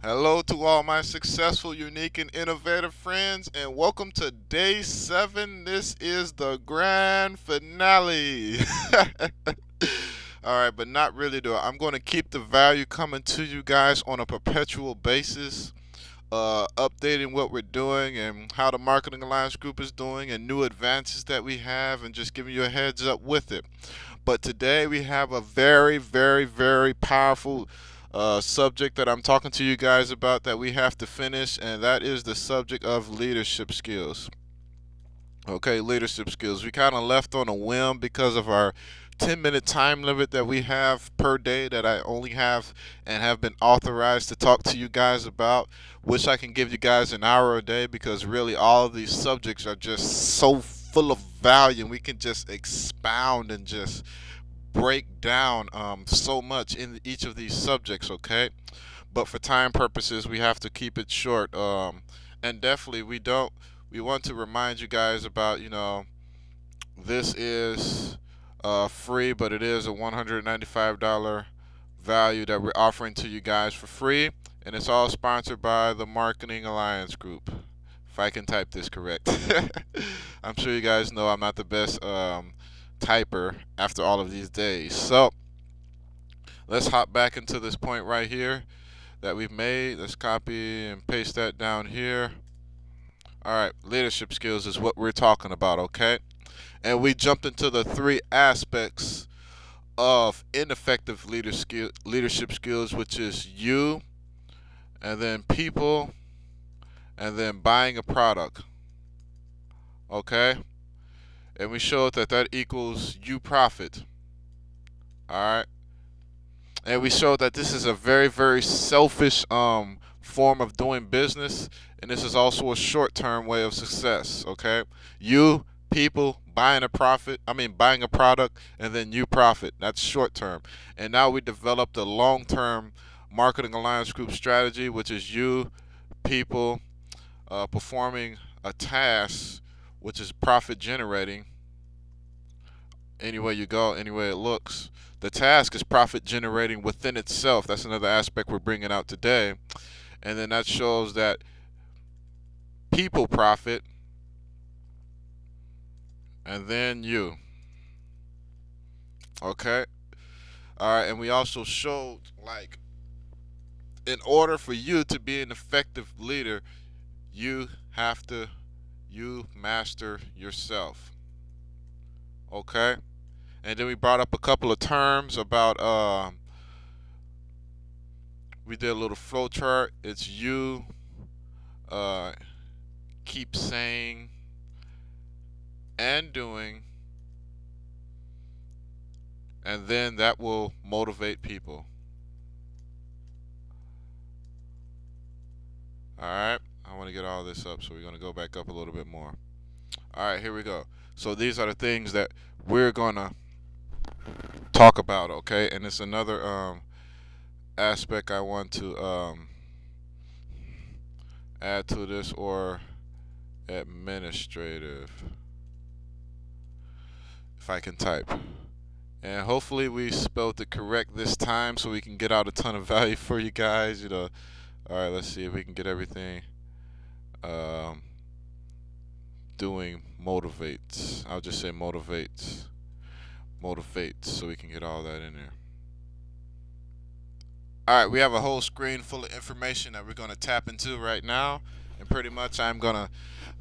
Hello to all my successful, unique, and innovative friends, and welcome to day 7. This is the grand finale. All right, but not really though. I'm going to keep the value coming to you guys on a perpetual basis, updating what we're doing and how the Marketing Alliance Group is doing and new advances that we have, and just giving you a heads up with it. But today we have a very, very, very powerful subject that I'm talking to you guys about that we have to finish, and that is the subject of leadership skills. Okay, leadership skills. We kind of left on a whim because of our 10-minute time limit that we have per day that I only have and have been authorized to talk to you guys about. Wish I can give you guys an hour a day because really all of these subjects are just so full of value and we can just expound and just break down so much in each of these subjects, okay? But for time purposes, we have to keep it short. And definitely, we want to remind you guys about, this is free, but it is a $195 value that we're offering to you guys for free. And it's all sponsored by the Marketing Alliance Group. If I can type this correct. I'm sure you guys know I'm not the best typer after all of these days. So let's hop back into this point right here that we've made. Let's copy and paste that down here. All right, leadership skills is what we're talking about, okay? And we jumped into the three aspects of ineffective leadership skills, which is you, and then people, and then buying a product, okay? And we showed that that equals you profit, all right? And we showed that this is a very, very selfish form of doing business, and this is also a short-term way of success. Okay, you people buying a product, and then you profit. That's short-term. And now we developed a long-term marketing alliance group strategy, which is you people performing a task, which is profit generating. Anywhere you go, anywhere it looks. The task is profit generating within itself. That's another aspect we're bringing out today. And then that shows that people profit and then you. Okay? All right. And we also showed, like, in order for you to be an effective leader, you have to, you master yourself. Okay? And then we brought up a couple of terms about we did a little flow chart. It's you uh, keep saying and doing, and then that will motivate people. All right, I want to get all this up, so we're going to go back up a little bit more. All right, here we go. So these are the things that we're going to talk about, okay? And it's another aspect I want to add to this, or administrative, if I can type. And hopefully we spelled it correct this time so we can get out a ton of value for you guys. All right, let's see if we can get everything um, doing motivates. I'll just say motivates. Motivates so we can get all that in there. All right, we have a whole screen full of information that we're going to tap into right now. And pretty much I'm going to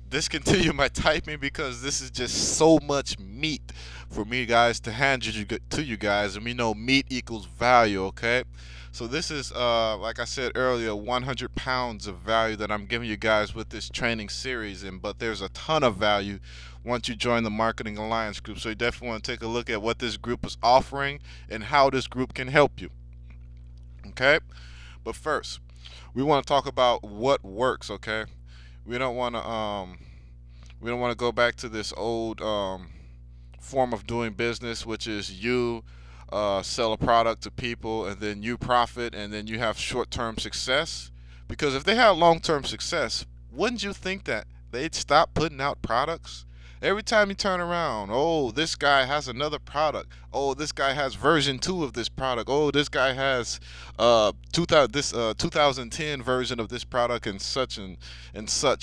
discontinue my typing because this is just so much meat for me guys to hand to you guys, and we know meat equals value. Okay, so this is like I said earlier, 100 pounds of value that I'm giving you guys with this training series, and but there's a ton of value once you join the Marketing Alliance group. So you definitely want to take a look at what this group is offering and how this group can help you. Okay, but first we want to talk about what works. Okay, we don't want to go back to this old form of doing business, which is you sell a product to people and then you profit and then you have short-term success. Because if they had long-term success, wouldn't you think that they'd stop putting out products Every time you turn around, oh, this guy has another product. Oh, this guy has version 2 of this product. Oh, this guy has 2010 version of this product and such.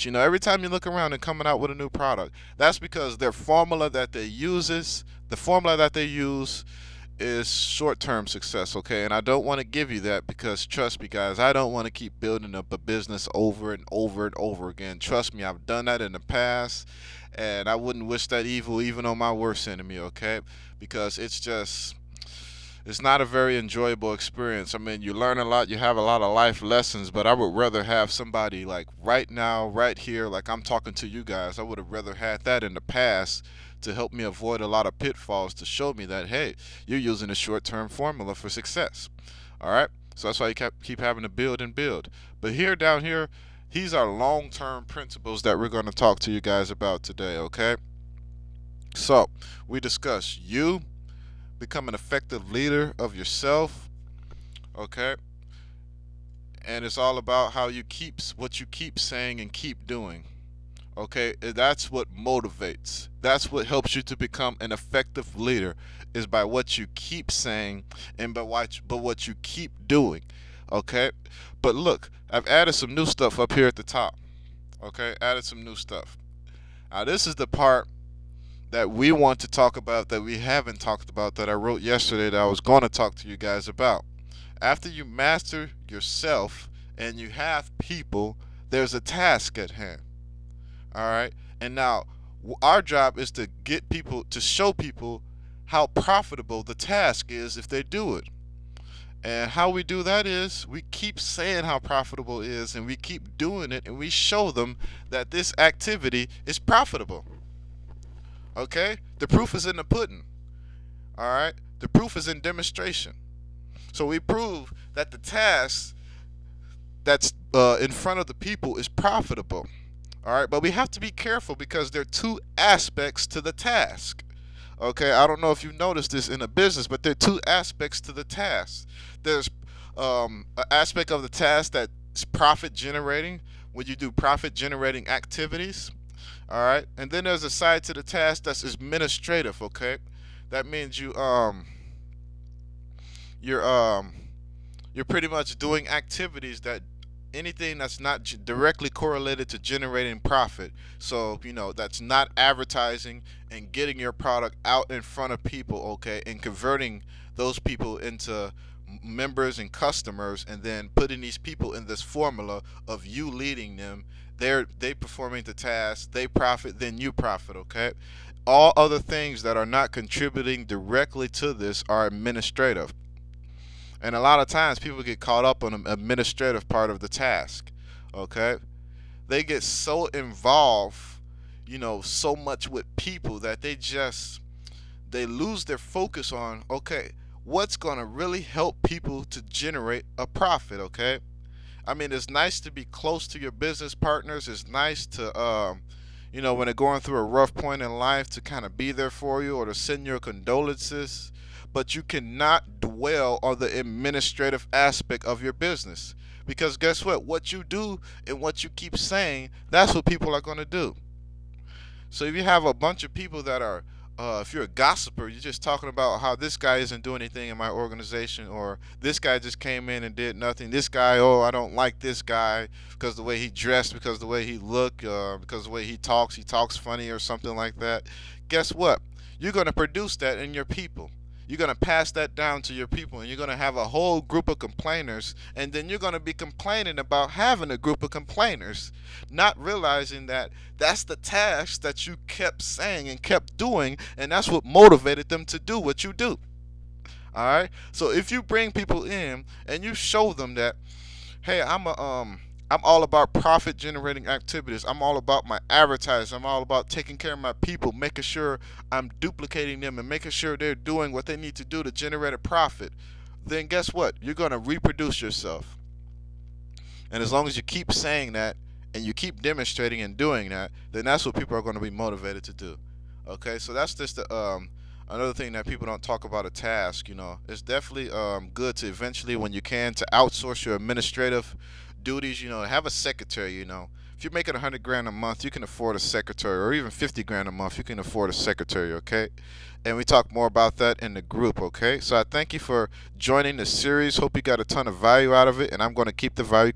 You know, every time you look around and coming out with a new product, that's because their formula that they uses, the formula that they use is short-term success, okay? And I don't want to give you that because trust me, guys, I don't want to keep building up a business over and over and over again. Trust me, I've done that in the past, and I wouldn't wish that evil even on my worst enemy, okay? Because it's not a very enjoyable experience. I mean, you learn a lot, you have a lot of life lessons, but I would rather have somebody like right now, right here, like I'm talking to you guys. I would have rather had that in the past to help me avoid a lot of pitfalls, to show me that, hey, you're using a short-term formula for success. All right? So that's why you keep having to build and build. But here, down here, these are long-term principles that we're going to talk to you guys about today, okay? So we discuss you become an effective leader of yourself, okay? And it's all about how you keep what you keep saying and keep doing. Okay, that's what motivates. That's what helps you to become an effective leader, is by what you keep saying and by what you keep doing. Okay, but look, I've added some new stuff up here at the top. Okay, added some new stuff. Now this is the part that we want to talk about that we haven't talked about, that I wrote yesterday that I was going to talk to you guys about. After you master yourself and you have people, there's a task at hand. All right, and now our job is to get people, to show people how profitable the task is if they do it. And how we do that is we keep saying how profitable it is, and we keep doing it, and we show them that this activity is profitable. Okay, the proof is in the pudding. All right, the proof is in demonstration. So we prove that the task that's in front of the people is profitable. All right, but we have to be careful because there are two aspects to the task. Okay, I don't know if you've noticed this in a business, but there are two aspects to the task. There's an aspect of the task that's profit generating, when you do profit generating activities. All right, and then there's a side to the task that's administrative. Okay, that means you're pretty much doing activities that, anything that's not directly correlated to generating profit. So, you know, that's not advertising and getting your product out in front of people, okay, and converting those people into members and customers, and then putting these people in this formula of you leading them. They performing the task, they profit, then you profit, okay? All other things that are not contributing directly to this are administrative. And a lot of times people get caught up on the administrative part of the task. Okay? They get so involved, you know, so much with people that they lose their focus on, okay, what's going to really help people to generate a profit, okay? I mean, it's nice to be close to your business partners. It's nice to you know, when they're going through a rough point in life, to kind of be there for you or to send your condolences. But you cannot dwell on the administrative aspect of your business, because guess what? What you do and what you keep saying, that's what people are going to do. So if you have a bunch of people that are, if you're a gossiper, you're just talking about how this guy isn't doing anything in my organization, or this guy just came in and did nothing. This guy, oh, I don't like this guy because the way he dressed, because the way he looked, because the way he talks funny or something like that. Guess what? You're going to produce that in your people. You're going to pass that down to your people, and you're going to have a whole group of complainers, and then you're going to be complaining about having a group of complainers, not realizing that that's the task that you kept saying and kept doing, and that's what motivated them to do what you do. All right? So if you bring people in and you show them that, hey, I'm all about profit generating activities. I'm all about my advertising. I'm all about taking care of my people, making sure I'm duplicating them and making sure they're doing what they need to do to generate a profit. Then guess what? You're going to reproduce yourself. And as long as you keep saying that and you keep demonstrating and doing that, then that's what people are going to be motivated to do. Okay, so that's just another thing that people don't talk about, a task. You know, it's definitely good to eventually, when you can, to outsource your administrative duties. You know, have a secretary. You know, if you're making 100 grand a month, you can afford a secretary, or even 50 grand a month, you can afford a secretary, okay? And we talk more about that in the group, okay? So I thank you for joining the series. Hope you got a ton of value out of it, and I'm going to keep the value